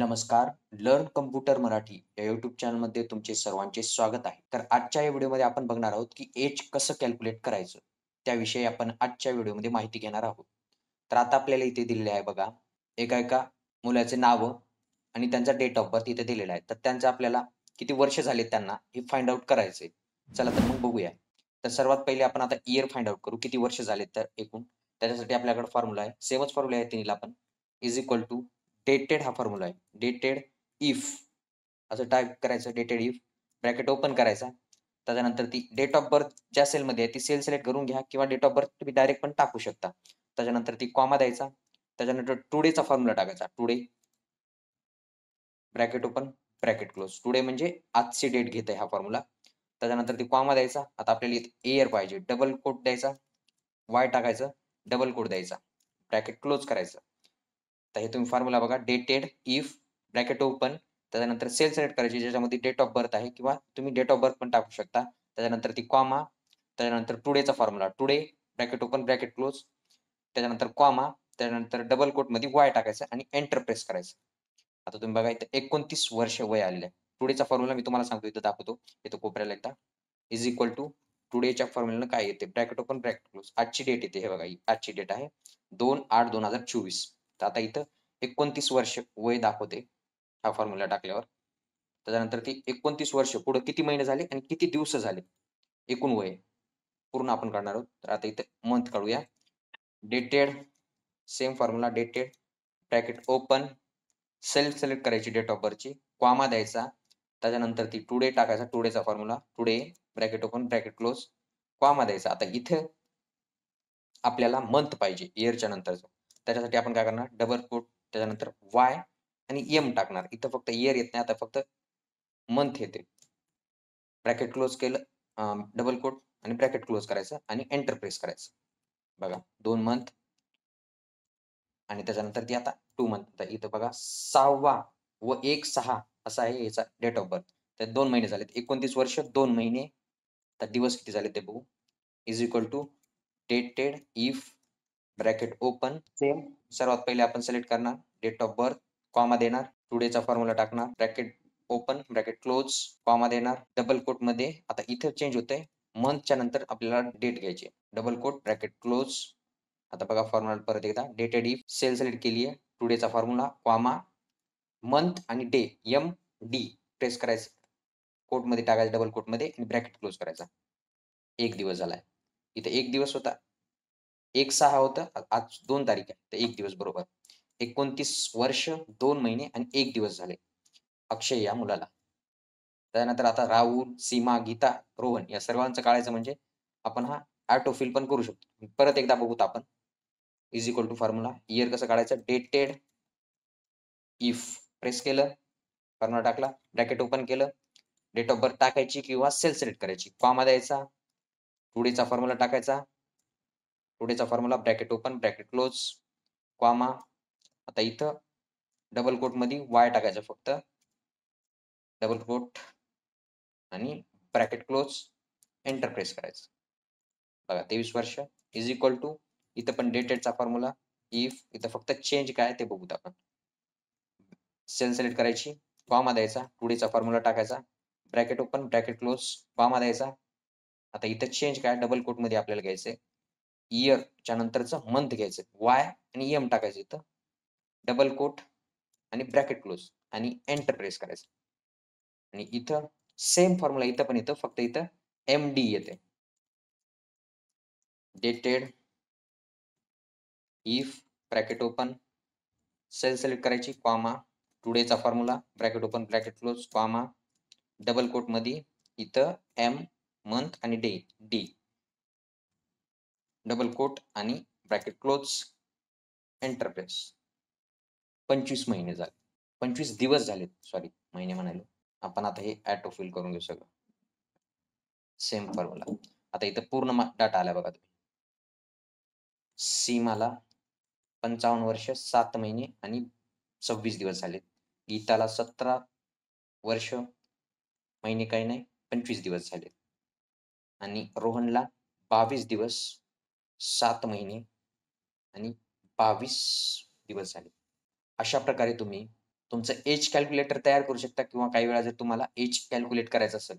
नमस्कार. Learn computer Marathi या YouTube चॅनलमध्ये तुमचे सर्वांचे स्वागत आहे. तर आजच्या या व्हिडिओमध्ये आपण बघणार आहोत, की एज कसं कॅल्क्युलेट करायचं. त्याविषयी आपण आजच्या व्हिडिओमध्ये माहिती घेणार आहोत. तर आता आपल्याला इथे दिलेले आहे बघा, एका मुलाचे नावं आणि त्यांचा डेट ऑफ बर्थ इथे दिलेला आहे. तर त्यांचं आपल्याला किती वर्ष झाले त्यांना हे फाइंड आउट करायचंय. चला तर मग बघूया. तर सर्वात पहिले आपण आता इयर फाइंड आउट करू. किती वर्ष झालेत तर एकूण. त्याच्यासाठी आपल्याकडे फॉर्म्युला आहे. सेमच फॉर्म्युला आहे तिन्हीला पण. इज इक्वल टू डेटेड हा फॉर्म्युला आहे. डेटेड इफ असं टाइप करायचं डेटेड इफ ब्रॅकेट ओपन करायचा. त्याच्यानंतर ती डेट ऑफ बर्थ ज्या सेलमध्ये आहे ती सेल सिलेक्ट करून घ्या किंवा डेट ऑफ बर्थ तुम्ही डायरेक्ट पण टाकू शकता. त्याच्यानंतर ती कॉमा द्यायचा. त्याच्यानंतर टुडेचा फॉर्म्युला टाकायचा. Today bracket open, bracket close. Today म्हणजे आजची डेट घेत आहे हा फॉर्म्युला. त्याच्यानंतर ती कॉमा द्यायचा. आता आपल्याला इथे इयर पाहिजे. डबल कोट द्यायचा. वाय टाकायचं. डबल कोट द्यायचा. ब्रॅकेट क्लोज करायचं. तर हे तुम्ही फॉर्म्युला बघा. डेटेड इफ ब्रॅकेट ओपन त्याच्यानंतर सेल सिलेक्ट करायची ज्याच्यामध्ये डेट ऑफ बर्थ आहे किंवा तुम्ही डेट ऑफ बर्थ पण टाकू शकता. त्याच्यानंतर ती कॉमा, त्याच्यानंतर टुडेचा formula. Today bracket open, bracket close. त्याच्यानंतर कॉमा, त्याच्यानंतर डबल कोटमध्ये वाय टाकायचं आणि एंटर प्रेस करायचं. आता तुम्ही बघा इथं 29 वर्ष वय आलेलं आहे. टुडेचा फॉर्म्युला मी तुम्हाला सांगतो इथं दाखवतो. इथं कोपऱ्याला एकदा इज इक्वल टू टुडेच्या फॉर्म्युलानं काय येते? Bracket open, bracket close. आजची डेट येते. हे बघा ही आजची डेट आहे. 2/8/2024. तर आता इथं 29 वर्ष वय दाखवते हा फॉर्म्युला टाकल्यावर. त्याच्यानंतर ती 29 वर्ष पुढे किती महिने झाले आणि किती दिवस झाले? एकूण वय पूर्ण आपण काढणार आहोत. तर आता इथे मंथ काढूया. Dated same formula dated bracket open self select करायची डेट ऑफ बर्थची, कॉमा द्यायचा. त्याच्यानंतर ती टुडे टाकायचा. टुडेचा formula today bracket open, bracket close, comma द्यायचा. आता इथे आपल्याला मंथ पाहिजे इयरच्या नंतरचं. त्याच्यासाठी आपण काय करणार? डबल कोट त्याच्यानंतर वाय आणि एम टाकणार. इथं फक्त इयर येत नाही. आता फक्त मंथ येते. ब्रॅकेट क्लोज केलं, डबल कोट आणि ब्रॅकेट क्लोज करायचं आणि एंटर प्रेस करायचं. बघा 2 मंथ आणि त्याच्यानंतर ती आता 2 मंथ. तर इथं बघा 6वा व 1/6 असा आहे याचा डेट ऑफ बर्थ. तर 2 महिने झालेत. 29 वर्ष 2 महिने. तर दिवस किती झाले ते बघू. Is equal to dated if bracket open same सर्वात पहिले आपण सिलेक्ट करणार डेट ऑफ बर्थ, कॉमा देणार, टुडेचा फॉर्म्युला टाकणार, bracket open, bracket close, comma देणार, डबल कोटमध्ये आता इथं चेंज होतंय. मंथच्या नंतर आपल्याला डेट घ्यायची डबल कोट, ब्रॅकेट क्लोज. आता बघा फॉर्म्युला परत एकदा डेटेड इफ सेल सिलेक्ट केली आहे. टुडेचा फॉर्म्युला, कॉमा, मंथ आणि डे एम-डी प्रेस करायचं. कोटमध्ये टाकायचं डबल कोटमध्ये आणि ब्रॅकेट क्लोज करायचा. 1 दिवस झालाय. इथे 1 दिवस होता. 1/6 होतं. आज 2 तारीख आहे. तर 1 दिवस बरोबर. 29 वर्ष, 2 महिने आणि 1 दिवस झाले. अक्षय या मुलाला. त्यानंतर आता राहुल, सीमा, गीता, रोहन या सर्वांचं काढायचं म्हणजे आपण हा ऑटो फिल पण करू शकतो. परत एकदा बघूत आपण. Is equal to formula year कसं काढायचं? डेटेड इफ प्रेस केलं, फॉर्म्युला टाकला, ब्रॅकेट ओपन केलं, डेट ऑफ बर्थ टाकायची किंवा सेल सिलेक्ट करायची. कॉमा द्यायचा, टुडेचा फॉर्म्युला टाकायचा, टुडेचा formula, bracket open, bracket close, comma. आता इथं डबल कोटमध्ये वाय टाकायचं फक्त. डबल कोट आणि ब्रॅकेट क्लोज, एंटर प्रेस करायचं. बघा 23 वर्ष इज इक्वल टू इथं पण डेटेडचा फॉर्म्युला इफ इथं फक्त चेंज काय ते बघूत आपण. सेल सिलेक्ट करायची, कॉमा द्यायचा, टुडेचा फॉर्म्युला टाकायचा, bracket open, bracket close, comma द्यायचा. आता इथं चेंज काय डबल कोटमध्ये आपल्याला घ्यायचंय. इयरच्या नंतरचं मंथ घ्यायचं. वाय आणि एम टाकायचं इथं. डबल कोट आणि ब्रॅकेट क्लोज आणि एंटर प्रेस करायचं. आणि इथं सेम फॉर्म्युला इथं पण येतं. फक्त इथं एम-डी येते. Dated if bracket open cell select करायची, कॉमा, टुडेचा formula, bracket open, bracket close, comma, double कोटमध्ये इथं एम, मंथ आणि डे, डी, डबल कोट आणि ब्रॅकेट क्लोज, एंटर प्रेस. 25 महिने झाले. 25 दिवस झालेत. सॉरी महिने म्हणालो. आपण आता हे ऑटो फिल करून घेऊ सगळं. Same formula. आता इथं पूर्ण डाटा आला बघा तुम्ही. सीमाला 55 वर्ष 7 महिने आणि 26 दिवस झालेत. गीताला 17 वर्ष, महिने काही नाही, 25 दिवस झालेत. आणि रोहनला 22 दिवस, 7 महिने आणि 22 दिवस झाले. अशा प्रकारे तुम्ही तुमचं एज कॅल्क्युलेटर तयार करू शकता किंवा काही वेळा जर तुम्हाला एज कॅल्क्युलेट करायचं असेल,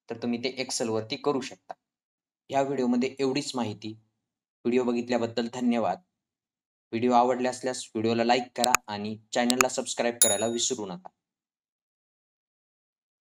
तर तुम्ही ते Excelवरती करू शकता. ह्या व्हिडिओमध्ये एवढीच माहिती. व्हिडिओ बघितल्याबद्दल धन्यवाद. व्हिडिओ आवडले असल्यास व्हिडिओला लाईक करा आणि चॅनलला सबस्क्राईब करायला विसरू नका.